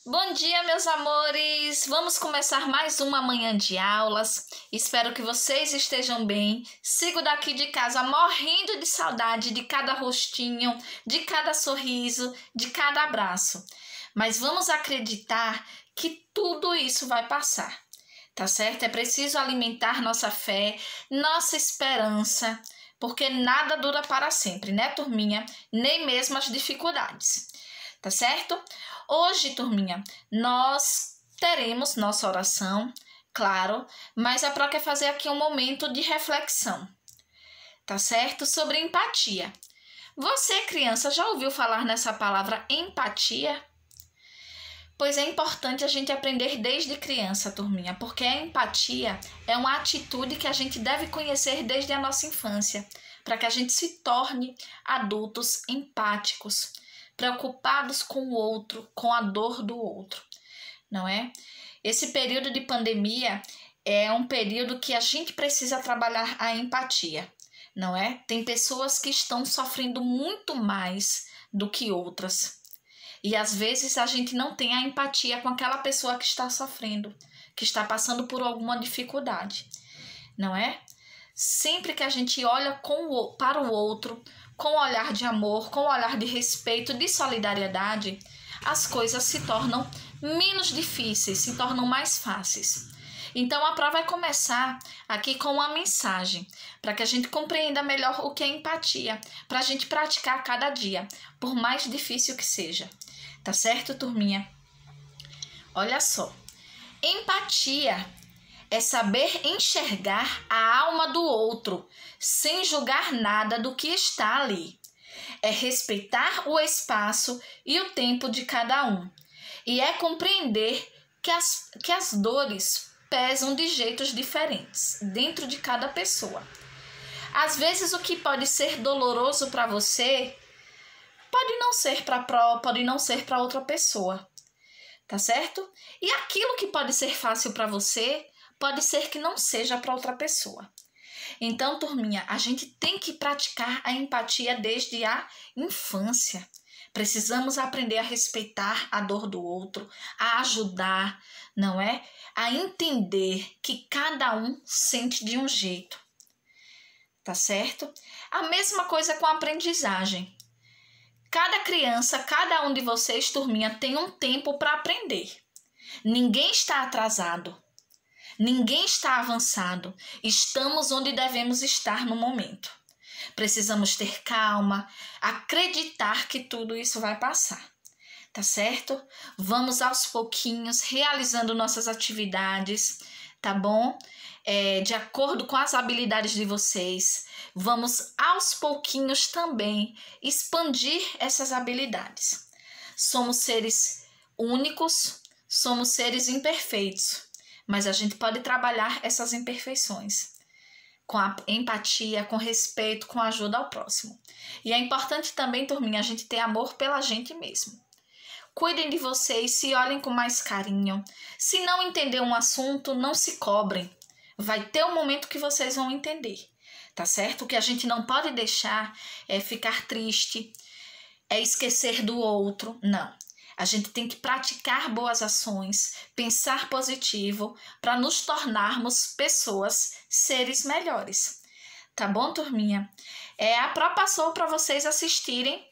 Bom dia, meus amores! Vamos começar mais uma manhã de aulas. Espero que vocês estejam bem. Sigo daqui de casa morrendo de saudade de cada rostinho, de cada sorriso, de cada abraço. Mas vamos acreditar que tudo isso vai passar, tá certo? É preciso alimentar nossa fé, nossa esperança, porque nada dura para sempre, né, turminha? Nem mesmo as dificuldades, tá certo? Hoje, turminha, nós teremos nossa oração, claro, mas a Pró quer fazer aqui um momento de reflexão, tá certo? Sobre empatia. Você, criança, já ouviu falar nessa palavra empatia? Pois é importante a gente aprender desde criança, turminha, porque a empatia é uma atitude que a gente deve conhecer desde a nossa infância, para que a gente se torne adultos empáticos, preocupados com o outro, com a dor do outro, não é? Esse período de pandemia é um período que a gente precisa trabalhar a empatia, não é? Tem pessoas que estão sofrendo muito mais do que outras. E às vezes a gente não tem a empatia com aquela pessoa que está sofrendo, que está passando por alguma dificuldade, não é? Sempre que a gente olha para o outro, com um olhar de amor, com um olhar de respeito, de solidariedade, as coisas se tornam menos difíceis, se tornam mais fáceis. Então a prova vai começar aqui com uma mensagem, para que a gente compreenda melhor o que é empatia, para a gente praticar a cada dia, por mais difícil que seja. Tá certo, turminha? Olha só. Empatia é saber enxergar a alma do outro, sem julgar nada do que está ali. É respeitar o espaço e o tempo de cada um. E é compreender que as dores pesam de jeitos diferentes dentro de cada pessoa. Às vezes o que pode ser doloroso para você pode não ser para pode não ser para outra pessoa, tá certo? E aquilo que pode ser fácil para você, pode ser que não seja para outra pessoa. Então, turminha, a gente tem que praticar a empatia desde a infância. Precisamos aprender a respeitar a dor do outro, a ajudar, não é? A entender que cada um sente de um jeito, tá certo? A mesma coisa com a aprendizagem. Cada criança, cada um de vocês, turminha, tem um tempo para aprender. Ninguém está atrasado. Ninguém está avançado. Estamos onde devemos estar no momento. Precisamos ter calma, acreditar que tudo isso vai passar. Tá certo? Vamos aos pouquinhos realizando nossas atividades, tá bom? De acordo com as habilidades de vocês, vamos aos pouquinhos também expandir essas habilidades. Somos seres únicos, somos seres imperfeitos, mas a gente pode trabalhar essas imperfeições com a empatia, com respeito, com a ajuda ao próximo. E é importante também, turminha, a gente ter amor pela gente mesmo. Cuidem de vocês, se olhem com mais carinho. Se não entender um assunto, não se cobrem. Vai ter um momento que vocês vão entender, tá certo? O que a gente não pode deixar é ficar triste, é esquecer do outro, não. A gente tem que praticar boas ações, pensar positivo, para nos tornarmos pessoas, seres melhores. Tá bom, turminha? A Pró passou para vocês assistirem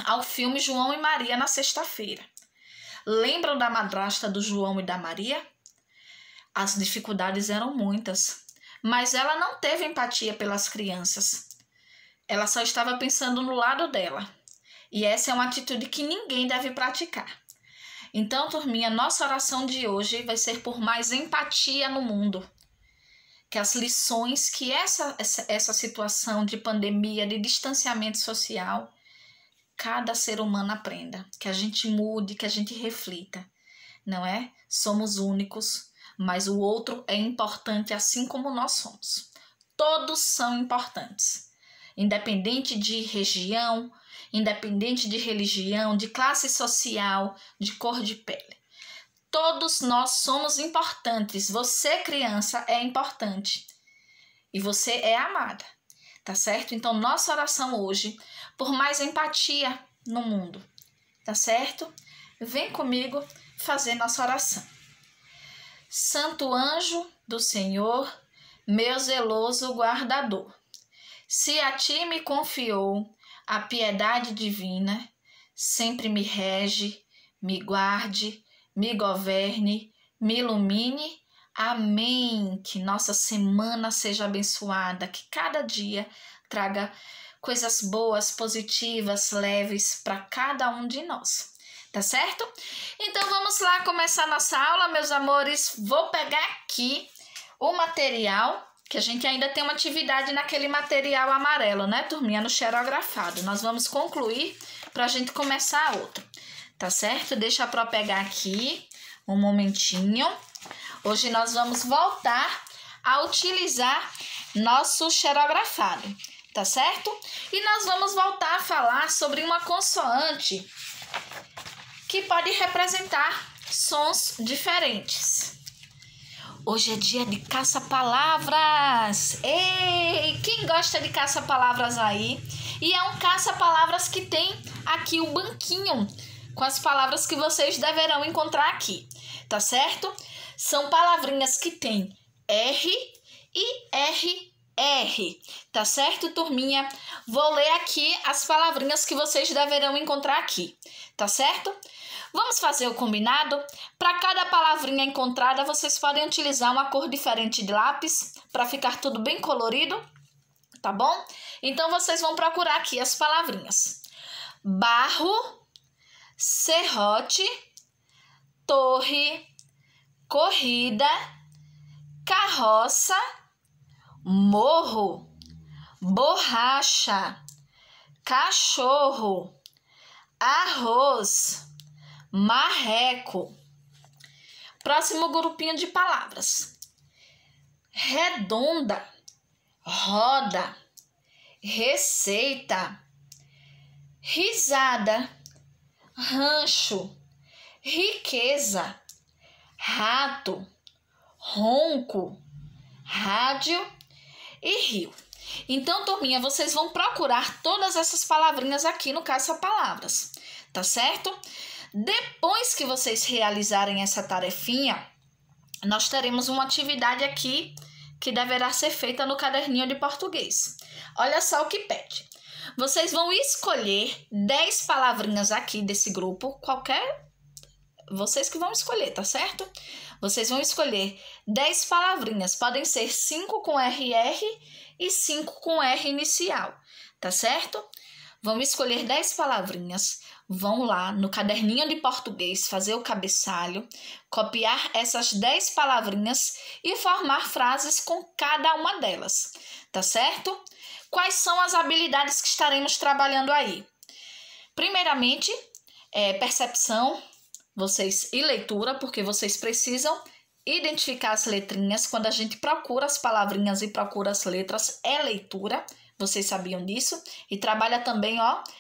ao filme João e Maria na sexta-feira. Lembram da madrasta do João e da Maria? As dificuldades eram muitas, mas ela não teve empatia pelas crianças. Ela só estava pensando no lado dela. E essa é uma atitude que ninguém deve praticar. Então, turminha, nossa oração de hoje vai ser por mais empatia no mundo. Que as lições que essa situação de pandemia, de distanciamento social, cada ser humano aprenda. Que a gente mude, que a gente reflita. Não é? Somos únicos, mas o outro é importante assim como nós somos. Todos são importantes. Independente de região, independente de religião, de classe social, de cor de pele. Todos nós somos importantes. Você, criança, é importante. E você é amada, tá certo? Então, nossa oração hoje, por mais empatia no mundo, tá certo? Vem comigo fazer nossa oração. Santo anjo do Senhor, meu zeloso guardador, se a ti me confiou a piedade divina, sempre me rege, me guarde, me governe, me ilumine. Amém. Que nossa semana seja abençoada, que cada dia traga coisas boas, positivas, leves para cada um de nós. Tá certo? Então vamos lá começar nossa aula, meus amores. Vou pegar aqui o material, que a gente ainda tem uma atividade naquele material amarelo, né, turminha? No xerografado. Nós vamos concluir para a gente começar a outra. Tá certo? Deixa a Pró pegar aqui um momentinho. Hoje nós vamos voltar a utilizar nosso xerografado, tá certo? E nós vamos voltar a falar sobre uma consoante que pode representar sons diferentes. Hoje é dia de caça-palavras. Ei, quem gosta de caça-palavras aí? E é um caça-palavras que tem aqui o banquinho com as palavras que vocês deverão encontrar aqui, tá certo? São palavrinhas que tem R e RR, tá certo, turminha? Vou ler aqui as palavrinhas que vocês deverão encontrar aqui, tá certo? Vamos fazer o combinado? Para cada palavrinha encontrada, vocês podem utilizar uma cor diferente de lápis para ficar tudo bem colorido, tá bom? Então, vocês vão procurar aqui as palavrinhas. Barro, serrote, torre, corrida, carroça, morro, borracha, cachorro, arroz, marreco. Próximo grupinho de palavras. Redonda, roda, receita, risada, rancho, riqueza, rato, ronco, rádio e rio. Então, turminha, vocês vão procurar todas essas palavrinhas aqui no caça-palavras, tá certo? Depois que vocês realizarem essa tarefinha, nós teremos uma atividade aqui que deverá ser feita no caderninho de português. Olha só o que pede. Vocês vão escolher 10 palavrinhas aqui desse grupo, vocês que vão escolher, tá certo? Vocês vão escolher 10 palavrinhas, podem ser 5 com RR e 5 com R inicial, tá certo? Vão escolher 10 palavrinhas, vão lá no caderninho de português fazer o cabeçalho, copiar essas 10 palavrinhas e formar frases com cada uma delas, tá certo? Quais são as habilidades que estaremos trabalhando aí? Primeiramente, percepção, e leitura, porque vocês precisam identificar as letrinhas. Quando a gente procura as palavrinhas e procura as letras, é leitura. Vocês sabiam disso? E trabalha também,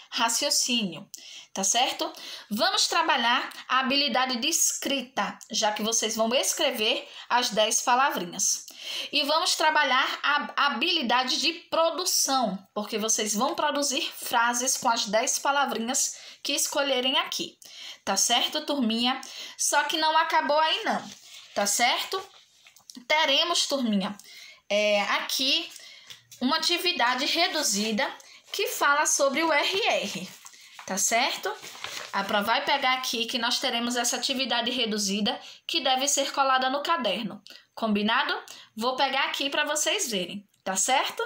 raciocínio, tá certo? Vamos trabalhar a habilidade de escrita, já que vocês vão escrever as 10 palavrinhas. E vamos trabalhar a habilidade de produção, porque vocês vão produzir frases com as 10 palavrinhas que escolherem aqui. Tá certo, turminha? Só que não acabou aí não, tá certo? Teremos, turminha, aqui uma atividade reduzida que fala sobre o RR, tá certo? A Pró vai pegar aqui que nós teremos essa atividade reduzida que deve ser colada no caderno. Combinado? Vou pegar aqui para vocês verem, tá certo?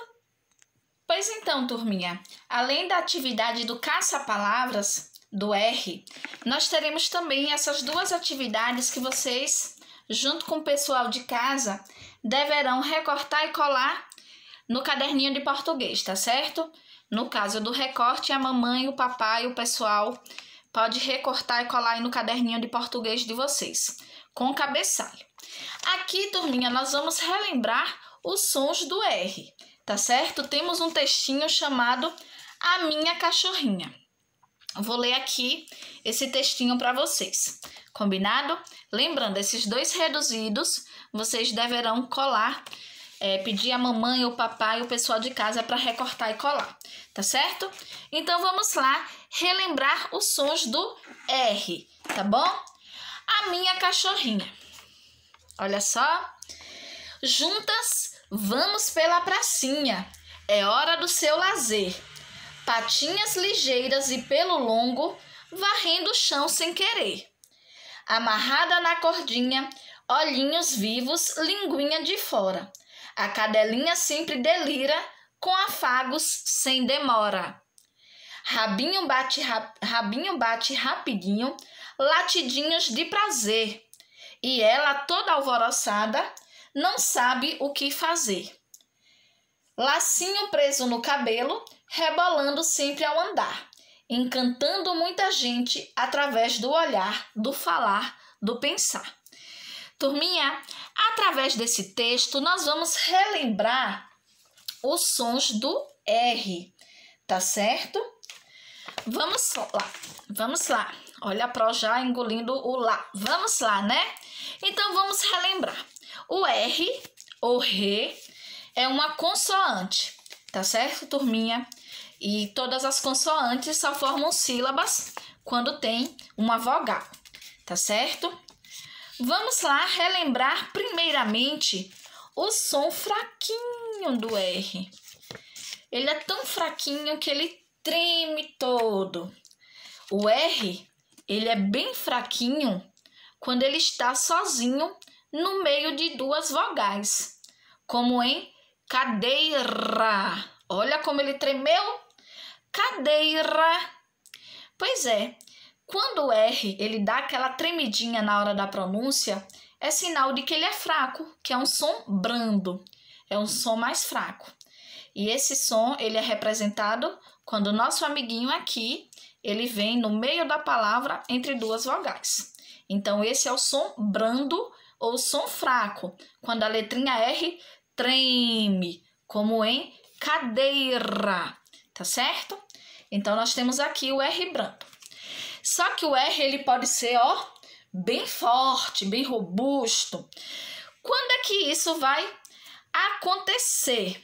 Pois então, turminha, além da atividade do caça-palavras, do R, nós teremos também essas duas atividades que vocês, junto com o pessoal de casa, deverão recortar e colar no caderninho de português, tá certo? No caso do recorte, a mamãe, o papai, o pessoal pode recortar e colar aí no caderninho de português de vocês, com cabeçalho. Aqui, turminha, nós vamos relembrar os sons do R, tá certo? Temos um textinho chamado A Minha Cachorrinha. Vou ler aqui esse textinho para vocês, combinado? Lembrando, esses 2 reduzidos, vocês deverão colar pedir a mamãe, o papai, o pessoal de casa para recortar e colar, tá certo? Então vamos lá relembrar os sons do R, tá bom? A minha cachorrinha. Olha só. Juntas vamos pela pracinha. É hora do seu lazer. Patinhas ligeiras e pelo longo, varrendo o chão sem querer. Amarrada na cordinha, olhinhos vivos, linguinha de fora. A cadelinha sempre delira, com afagos sem demora. Rabinho bate rapidinho, latidinhos de prazer. E ela, toda alvoroçada, não sabe o que fazer. Lacinho preso no cabelo, rebolando sempre ao andar, encantando muita gente através do olhar, do falar, do pensar. Turminha, através desse texto, nós vamos relembrar os sons do R, tá certo? Vamos lá. Olha a Pro já engolindo o lá. Vamos lá, né? Então, vamos relembrar. O R, ou Rê, é uma consoante, tá certo, turminha? E todas as consoantes só formam sílabas quando tem uma vogal, tá certo? Vamos lá relembrar primeiramente o som fraquinho do R. Ele é tão fraquinho que ele treme todo. O R, ele é bem fraquinho quando ele está sozinho no meio de duas vogais, como em cadeira. Olha como ele tremeu. Cadeira. Pois é, quando o R ele dá aquela tremidinha na hora da pronúncia, é sinal de que ele é fraco, que é um som brando, é um som mais fraco. E esse som ele é representado quando o nosso amiguinho aqui, ele vem no meio da palavra entre duas vogais. Então, esse é o som brando ou som fraco, quando a letrinha R treme, como em cadeira, tá certo? Então, nós temos aqui o R brando. Só que o R, ele pode ser, bem forte, bem robusto. Quando é que isso vai acontecer?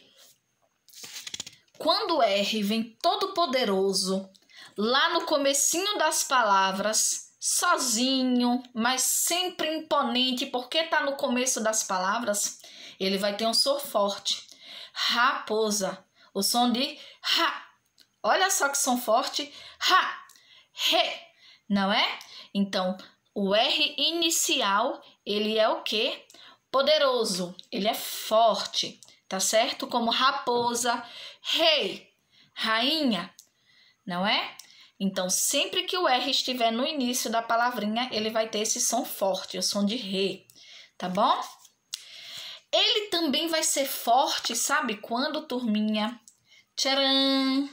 Quando o R vem todo poderoso, lá no comecinho das palavras, sozinho, mas sempre imponente, porque tá no começo das palavras, ele vai ter um som forte. Raposa, o som de ra. Olha só que som forte. Ra, re, não é? Então, o R inicial, ele é o quê? Poderoso, ele é forte, tá certo? Como raposa, rei, rainha, não é? Então, sempre que o R estiver no início da palavrinha, ele vai ter esse som forte, o som de rei, tá bom? Ele também vai ser forte, sabe quando, turminha? Tcharam!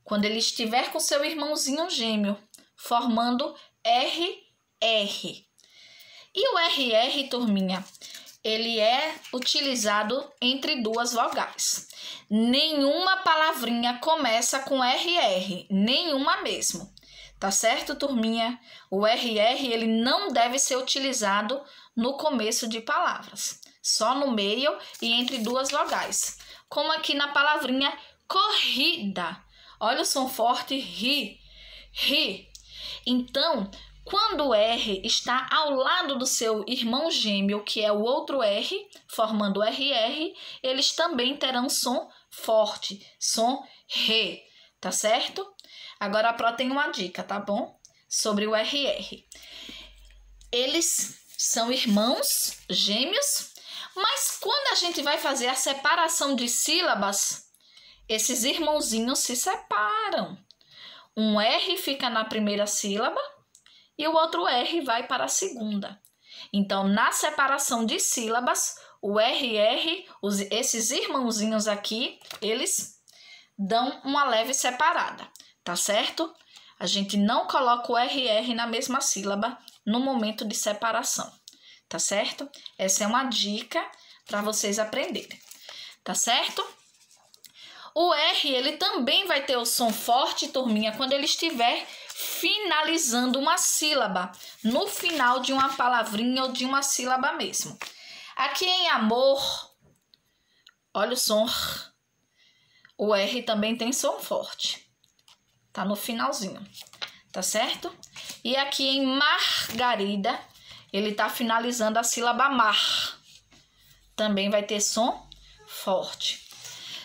Quando ele estiver com seu irmãozinho gêmeo, formando RR. E o RR, turminha, ele é utilizado entre duas vogais. Nenhuma palavrinha começa com RR, nenhuma mesmo. Tá certo, turminha? O RR, ele não deve ser utilizado no começo de palavras, só no meio e entre duas vogais. Como aqui na palavrinha corrida. Olha o som forte, ri, ri. Então, quando o R está ao lado do seu irmão gêmeo, que é o outro R, formando RR, eles também terão som forte, som re, tá certo? Agora a Pro tem uma dica, tá bom? Sobre o RR. Eles são irmãos gêmeos, mas quando a gente vai fazer a separação de sílabas, esses irmãozinhos se separam. Um R fica na primeira sílaba e o outro R vai para a segunda. Então, na separação de sílabas, o RR, esses irmãozinhos aqui, eles dão uma leve separada, tá certo? A gente não coloca o RR na mesma sílaba no momento de separação, tá certo? Essa é uma dica para vocês aprenderem, tá certo? O R, ele também vai ter o som forte, turminha, quando ele estiver finalizando uma sílaba, no final de uma palavrinha ou de uma sílaba mesmo. Aqui em amor, Olha o som. O R também tem som forte. Tá no finalzinho. Tá certo? E aqui em Margarida, ele tá finalizando a sílaba mar. Também vai ter som forte.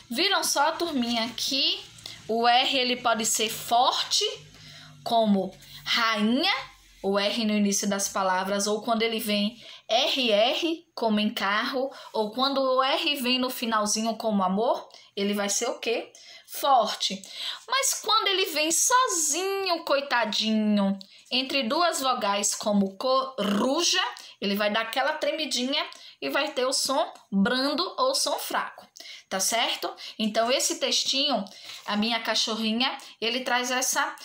Viram só, turminha, que o R ele pode ser forte, como rainha, o R no início das palavras, ou quando ele vem RR, como em carro, ou quando o R vem no finalzinho como amor, ele vai ser o quê? Forte. Mas quando ele vem sozinho, coitadinho, entre duas vogais como coruja, ele vai dar aquela tremidinha e vai ter o som brando ou som fraco, tá certo? Então, esse textinho, a minha cachorrinha, ele traz essa,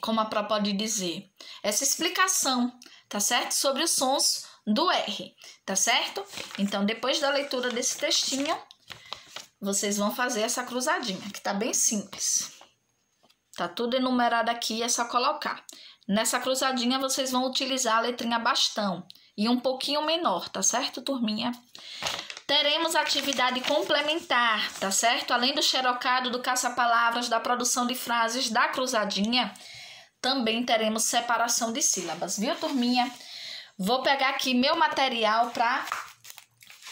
como a Pró pode dizer, essa explicação, tá certo? Sobre os sons do R, tá certo? Então, depois da leitura desse textinho, vocês vão fazer essa cruzadinha, que tá bem simples. Tá tudo enumerado aqui, é só colocar. Nessa cruzadinha, vocês vão utilizar a letrinha bastão e um pouquinho menor, tá certo, turminha? Teremos atividade complementar, tá certo? Além do xerocado, do caça-palavras, da produção de frases, da cruzadinha, também teremos separação de sílabas, viu, turminha? Vou pegar aqui meu material para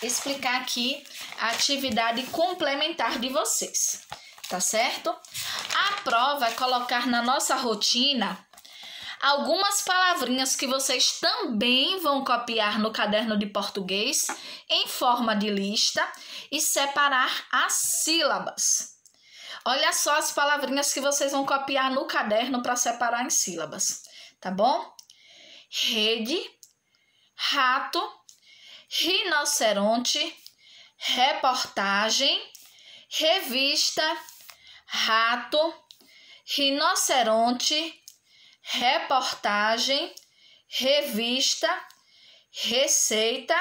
explicar aqui a atividade complementar de vocês, tá certo? A Pró vai colocar na nossa rotina algumas palavrinhas que vocês também vão copiar no caderno de português em forma de lista e separar as sílabas. Olha só as palavrinhas que vocês vão copiar no caderno para separar em sílabas, tá bom? Rede, rato, rinoceronte, reportagem, revista, rato, rinoceronte, reportagem, revista, receita,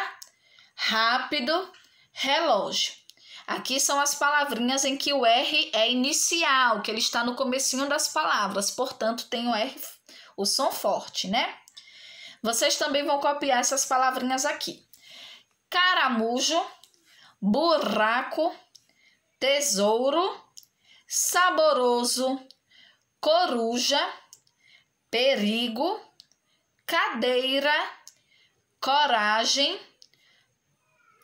rápido, relógio. Aqui são as palavrinhas em que o R é inicial, que ele está no comecinho das palavras, portanto tem o R, o som forte, né? Vocês também vão copiar essas palavrinhas aqui. Caramujo, buraco, tesouro, saboroso, coruja, perigo, cadeira, coragem,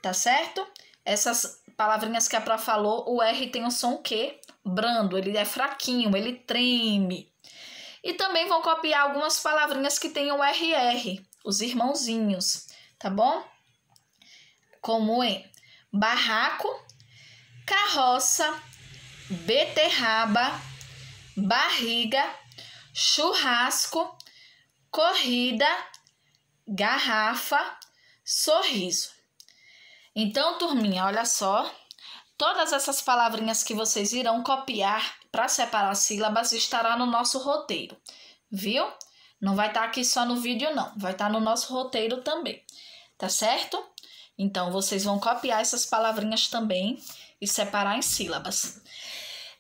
tá certo? Essas palavrinhas que a Pró falou, o R tem o som Q, brando, ele é fraquinho, ele treme. E também vão copiar algumas palavrinhas que tem o RR, os irmãozinhos, tá bom? Como em barraco, carroça, beterraba, barriga, churrasco, corrida, garrafa, sorriso. Então, turminha, olha só, todas essas palavrinhas que vocês irão copiar para separar sílabas estará no nosso roteiro, viu? Não vai estar aqui só no vídeo, não, vai estar no nosso roteiro também, tá certo? Então, vocês vão copiar essas palavrinhas também e separar em sílabas.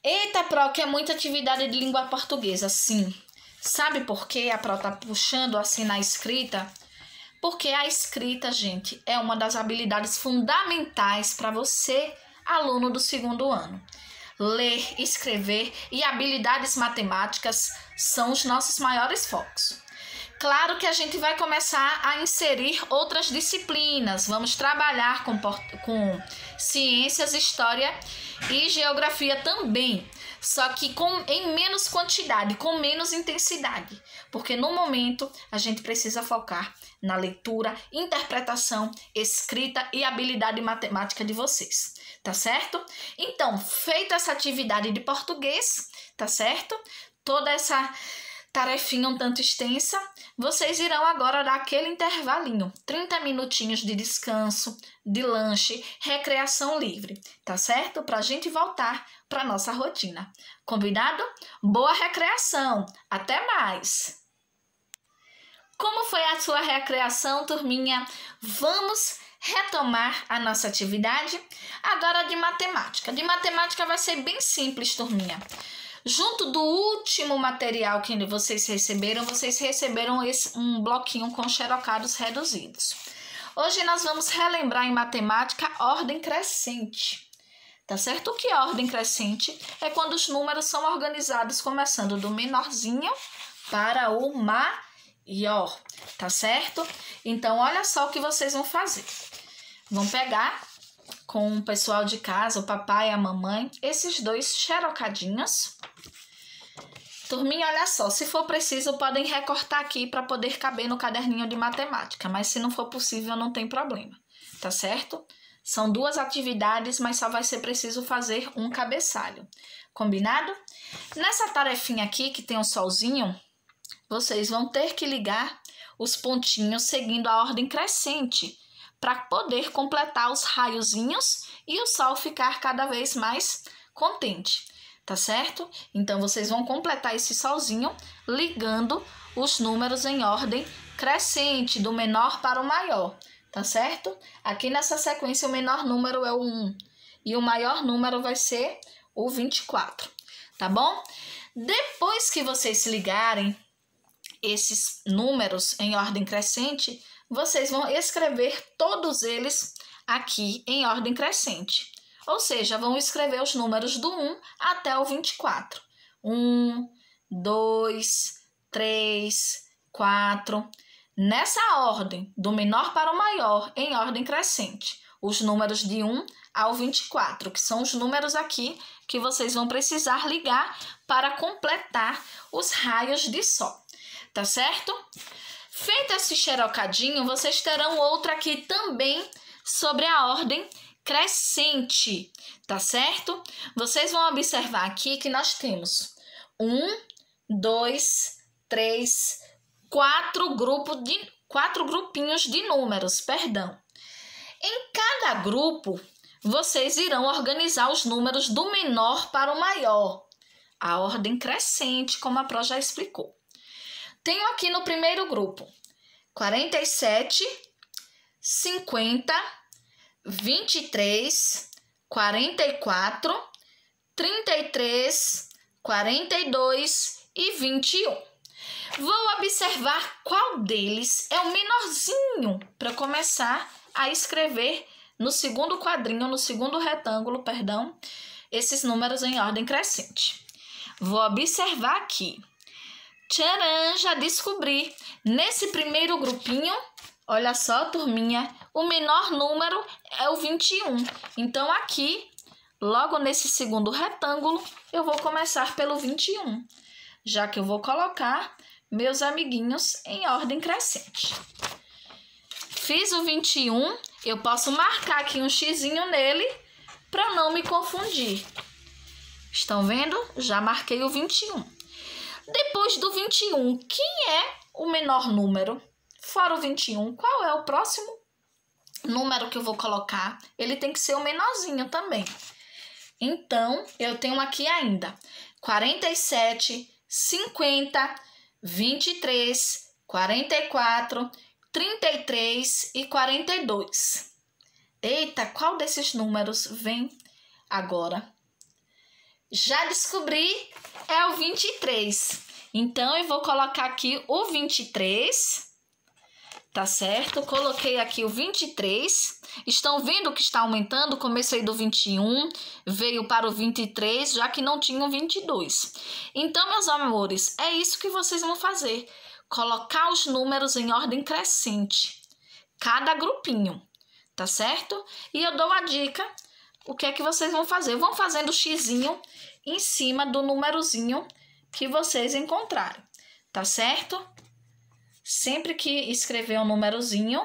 Eita, Pró, que é muita atividade de língua portuguesa, sim. Sabe por que a Pró tá puxando assim na escrita? Porque a escrita, gente, é uma das habilidades fundamentais para você, aluno do 2º ano. Ler, escrever e habilidades matemáticas são os nossos maiores focos. Claro que a gente vai começar a inserir outras disciplinas. Vamos trabalhar com ciências, história e geografia também. Só que em menos quantidade, com menos intensidade. Porque no momento a gente precisa focar na leitura, interpretação, escrita e habilidade matemática de vocês. Tá certo? Então, feita essa atividade de português, tá certo? Toda essa tarefinha um tanto extensa, vocês irão agora dar aquele intervalinho, 30 minutinhos de descanso, de lanche, recreação livre, tá certo? Pra gente voltar pra nossa rotina. Combinado? Boa recreação! Até mais! Como foi a sua recreação, turminha? Vamos retomar a nossa atividade agora de matemática. De matemática vai ser bem simples, turminha. Junto do último material que vocês receberam um bloquinho com xerocados reduzidos. Hoje nós vamos relembrar em matemática a ordem crescente. Tá certo? O que é ordem crescente? É quando os números são organizados começando do menorzinho para o maior, tá certo? Então, olha só o que vocês vão fazer. Vão pegar com o pessoal de casa, o papai e a mamãe, esses dois xerocadinhos. Turminha, olha só, se for preciso, podem recortar aqui para poder caber no caderninho de matemática, mas se não for possível, não tem problema, tá certo? São 2 atividades, mas só vai ser preciso fazer um cabeçalho. Combinado? Nessa tarefinha aqui, que tem um solzinho, vocês vão ter que ligar os pontinhos seguindo a ordem crescente, para poder completar os raiozinhos e o sol ficar cada vez mais contente, tá certo? Então, vocês vão completar esse solzinho ligando os números em ordem crescente, do menor para o maior. Tá certo? Aqui nessa sequência o menor número é o 1 e o maior número vai ser o 24, tá bom? Depois que vocês ligarem esses números em ordem crescente, vocês vão escrever todos eles aqui em ordem crescente. Ou seja, vão escrever os números do 1 até o 24. 1, 2, 3, 4... Nessa ordem, do menor para o maior, em ordem crescente, os números de 1 ao 24, que são os números aqui que vocês vão precisar ligar para completar os raios de sol, tá certo? Feito esse xerocadinho, vocês terão outro aqui também sobre a ordem crescente, tá certo? Vocês vão observar aqui que nós temos 1, 2, 3, 4 grupinhos de números, perdão. Em cada grupo, vocês irão organizar os números do menor para o maior. A ordem crescente, como a Pro já explicou. Tenho aqui no primeiro grupo 47, 50, 23, 44, 33, 42 e 21. Vou observar qual deles é o menorzinho para começar a escrever no segundo quadrinho, no segundo retângulo, perdão, esses números em ordem crescente. Vou observar aqui. Tcharam, já descobri. Nesse primeiro grupinho, olha só, turminha, o menor número é o 21. Então, aqui, logo nesse segundo retângulo, eu vou começar pelo 21, já que eu vou colocar meus amiguinhos em ordem crescente. Fiz o 21, eu posso marcar aqui um xizinho nele para não me confundir. Estão vendo? Já marquei o 21. Depois do 21, quem é o menor número? Fora o 21, qual é o próximo número que eu vou colocar? Ele tem que ser o menorzinho também. Então, eu tenho aqui ainda 47, 50, 23, 44, 33 e 42. Eita, qual desses números vem agora? Já descobri, é o 23. Então, eu vou colocar aqui o 23, tá certo? Coloquei aqui o 23. Estão vendo que está aumentando? Comecei do 21, veio para o 23, já que não tinha o 22. Então, meus amores, é isso que vocês vão fazer. Colocar os números em ordem crescente. Cada grupinho, tá certo? E eu dou a dica, o que é que vocês vão fazer? Vão fazendo o xizinho em cima do númerozinho que vocês encontrarem, tá certo? Sempre que escrever um númerozinho,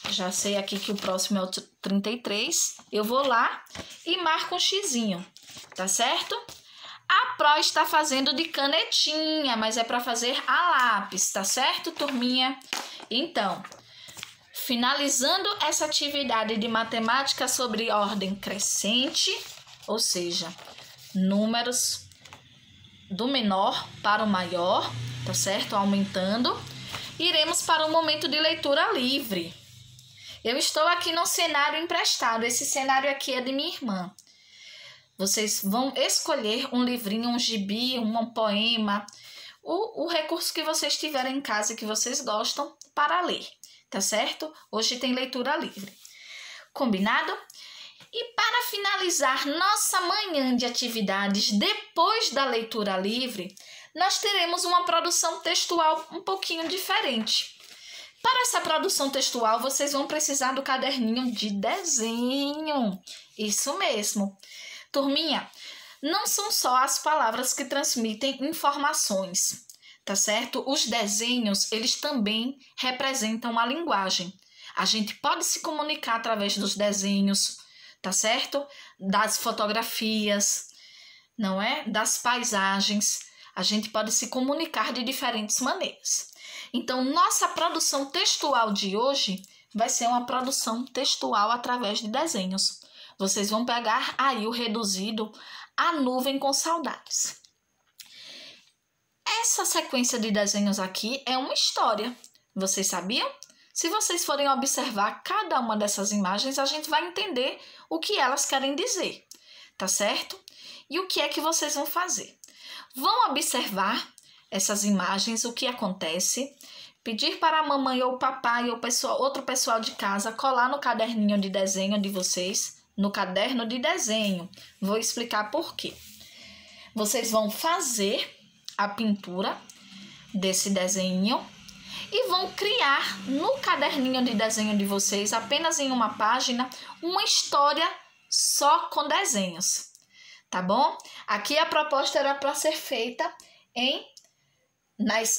já sei aqui que o próximo é o 33, eu vou lá e marco um xizinho, tá certo? A Pro está fazendo de canetinha, mas é para fazer a lápis, tá certo, turminha? Então, finalizando essa atividade de matemática sobre ordem crescente, ou seja, números do menor para o maior, tá certo? Aumentando. Iremos para o momento de leitura livre. Eu estou aqui num cenário emprestado. Esse cenário aqui é de minha irmã. Vocês vão escolher um livrinho, um gibi, um poema, o recurso que vocês tiverem em casa que vocês gostam para ler, tá certo? Hoje tem leitura livre. Combinado? E para finalizar nossa manhã de atividades depois da leitura livre, nós teremos uma produção textual um pouquinho diferente. Para essa produção textual, vocês vão precisar do caderninho de desenho. Isso mesmo. Turminha, não são só as palavras que transmitem informações, tá certo? Os desenhos, eles também representam a linguagem. A gente pode se comunicar através dos desenhos, tá certo? Das fotografias, não é? Das paisagens. A gente pode se comunicar de diferentes maneiras. Então, nossa produção textual de hoje vai ser uma produção textual através de desenhos. Vocês vão pegar aí o reduzido A Nuvem com Saudades. Essa sequência de desenhos aqui é uma história. Vocês sabiam? Se vocês forem observar cada uma dessas imagens, a gente vai entender o que elas querem dizer, tá certo? E o que é que vocês vão fazer? Vão observar essas imagens, o que acontece, pedir para a mamãe ou o papai ou outro pessoal de casa colar no caderninho de desenho de vocês, no caderno de desenho. Vou explicar por quê. Vocês vão fazer a pintura desse desenho e vão criar no caderninho de desenho de vocês, apenas em uma página, uma história só com desenhos, tá bom? Aqui a proposta era para ser feita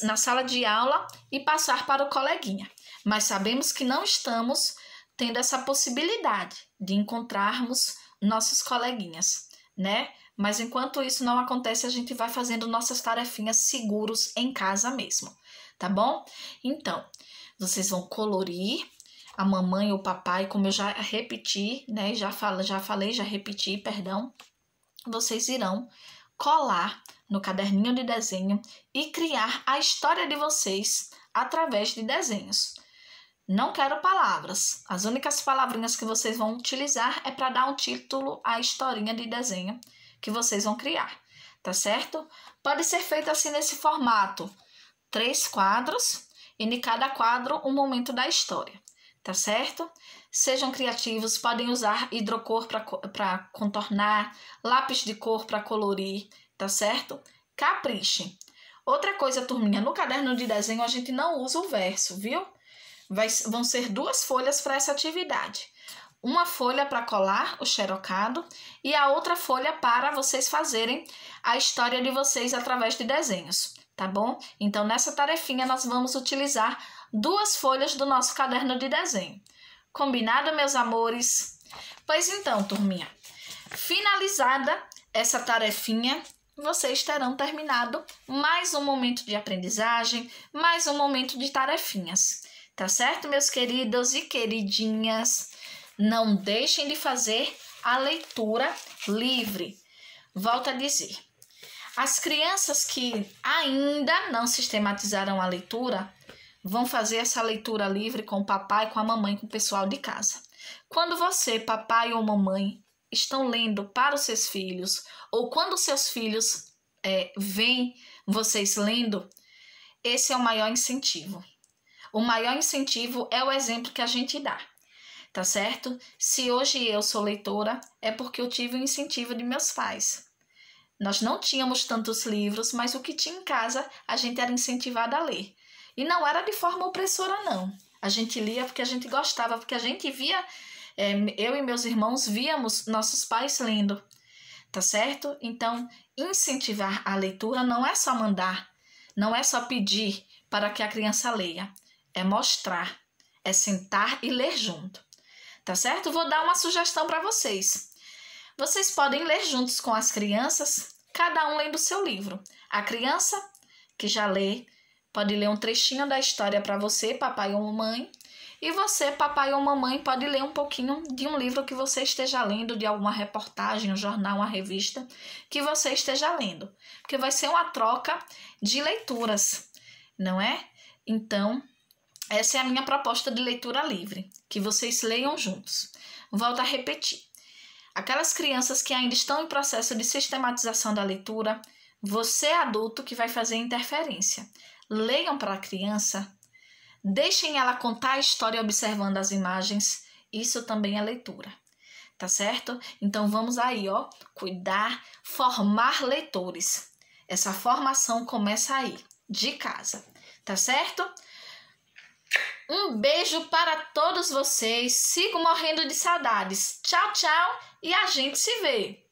na sala de aula e passar para o coleguinha, mas sabemos que não estamos tendo essa possibilidade de encontrarmos nossos coleguinhas, né? Mas enquanto isso não acontece, a gente vai fazendo nossas tarefinhas seguros em casa mesmo, tá bom? Então, vocês vão colorir, a mamãe ou o papai, como eu já repeti, né? Já repeti, perdão. Vocês irão colar no caderninho de desenho e criar a história de vocês através de desenhos. Não quero palavras. As únicas palavrinhas que vocês vão utilizar é para dar um título à historinha de desenho que vocês vão criar, tá certo? Pode ser feito assim nesse formato, 3 quadros e em cada quadro um momento da história, tá certo? Sejam criativos, podem usar hidrocor para contornar, lápis de cor para colorir, tá certo? Caprichem. Outra coisa, turminha, no caderno de desenho a gente não usa o verso, viu? Vão ser 2 folhas para essa atividade. Uma folha para colar o xerocado e a outra folha para vocês fazerem a história de vocês através de desenhos, tá bom? Então, nessa tarefinha, nós vamos utilizar 2 folhas do nosso caderno de desenho. Combinado, meus amores? Pois então, turminha, finalizada essa tarefinha, vocês terão terminado mais um momento de aprendizagem, mais um momento de tarefinhas. Tá certo, meus queridos e queridinhas? Não deixem de fazer a leitura livre. Volto a dizer, as crianças que ainda não sistematizaram a leitura vão fazer essa leitura livre com o papai, com a mamãe, com o pessoal de casa. Quando você, papai ou mamãe, estão lendo para os seus filhos, ou quando seus filhos veem vocês lendo, esse é o maior incentivo. O maior incentivo é o exemplo que a gente dá, tá certo? Se hoje eu sou leitora, é porque eu tive o incentivo de meus pais. Nós não tínhamos tantos livros, mas o que tinha em casa, a gente era incentivada a ler. E não era de forma opressora, não. A gente lia porque a gente gostava, porque a gente via, eu e meus irmãos víamos nossos pais lendo, tá certo? Então, incentivar a leitura não é só mandar, não é só pedir para que a criança leia. É mostrar, é sentar e ler junto, tá certo? Vou dar uma sugestão para vocês. Vocês podem ler juntos com as crianças, cada um lendo o seu livro. A criança que já lê pode ler um trechinho da história para você, papai ou mamãe, e você, papai ou mamãe, pode ler um pouquinho de um livro que você esteja lendo, de alguma reportagem, um jornal, uma revista que você esteja lendo, porque vai ser uma troca de leituras, não é? Então, essa é a minha proposta de leitura livre, que vocês leiam juntos. Volto a repetir. Aquelas crianças que ainda estão em processo de sistematização da leitura, você adulto que vai fazer interferência. Leiam para a criança, Deixem ela contar a história observando as imagens. Isso também é leitura. Tá certo? Então vamos aí, ó, cuidar, formar leitores. Essa formação começa aí, de casa. Tá certo? Um beijo para todos vocês. Sigo morrendo de saudades. Tchau, tchau e a gente se vê.